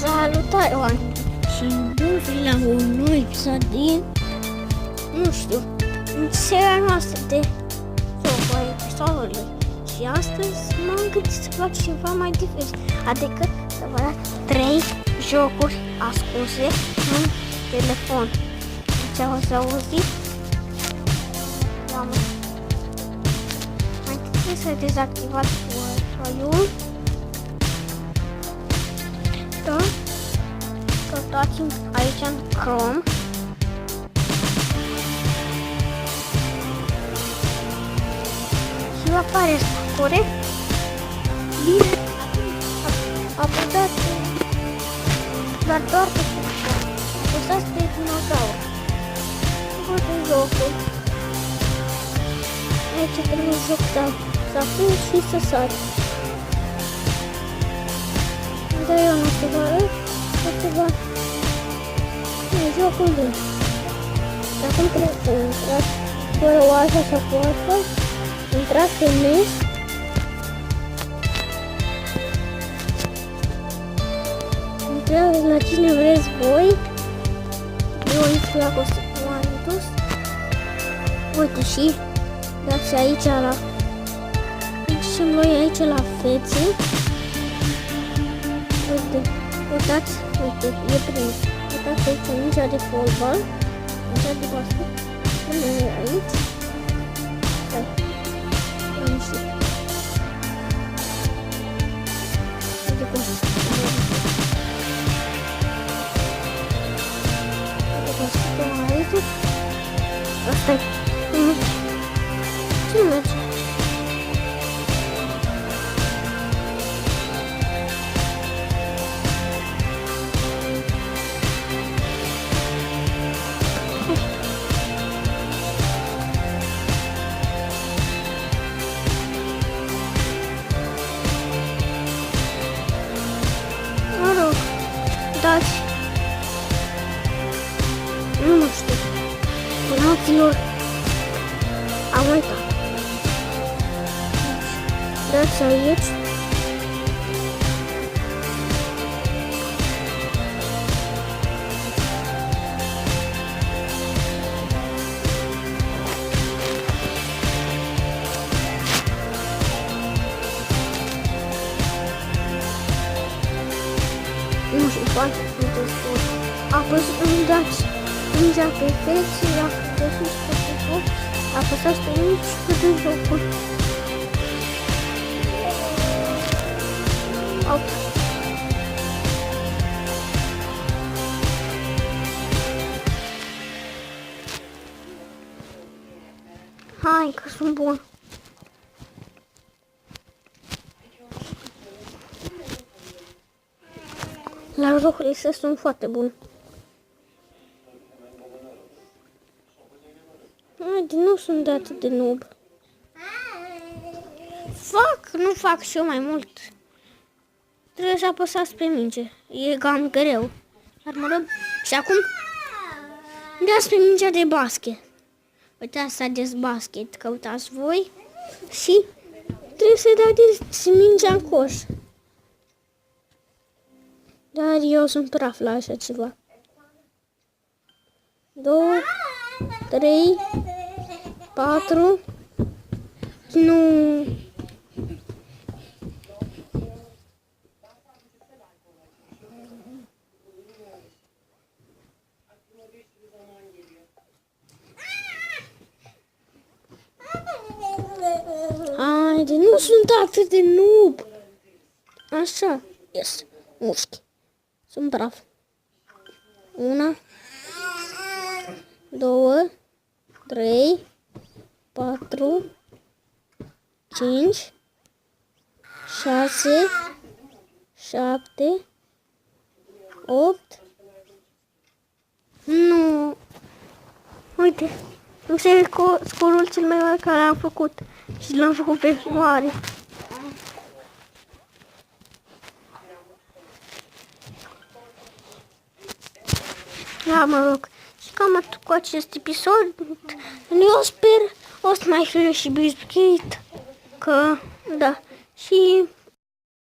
Salutare, oameni! Și bun venit la un nou episod din, nu știu, în seria noastră de jocuri episodului. Și astăzi m-am gândit să fac ceva mai diferit, adică să vă arăt 3 jocuri ascunse în telefon. Ce ați auzit? Mai trebuie să dezactivați Wi-Fi-ul. Da? Căutați-mi aici în Chrome. Și vă apare scure. Bine, apăsați doar pe cușa. Apăsați pe dinozaur. Uite jocul. Aici trebuie joc să apuci și să sari. Dar eu nu știu, ceva jocul de. Acum trebuie să intrați fără Wi-Fi sau cu Wi-Fi. Intrați pe mes. Intrați la cine vreți voi. Eu intru la Costicuantus. Uite și dați aici la. Și noi aici la fețe. Uitați, uite, e prins. Uitați aici mingea de fotbal, mingea de basket, pune aici. Stai, am ieșit. Uite cum se spune. Uite cum se spune aici. Asta-i. Ce merge? Dați, nu știu, puneți-lor, am uitat, dați aici, nu știu, foarte multe spune. Apăsați, îmi dați mingea pe fețe, apăsați pe telefon, apăsați pe mici și pe jocul. Hai că sunt bun. La jocurile astea sunt foarte bun. Haide, nu sunt de atât de noob. Nu fac și eu mai mult. Trebuie să apăsați pe minge. E cam greu. Dar mă rog. Și acum dați pe mingea de basket. Uitați să dați basket. Căutați voi. Și trebuie să dați mingea în coș. Dar eu sunt praf la așa ceva. 2, 3, 4, nu. Haide, nu sunt atât de noob. Așa, yes, mușchi. Sunt brav. 1, 2, 3, 4, 5, 6, 7, 8. Nu. Uite, nu se scorul cel mai mare care am făcut. Și l-am făcut pe mare. Da, mă rog. Și cam atât cu acest episod. Eu sper o să mai fiu și biscuit. Că, da. Și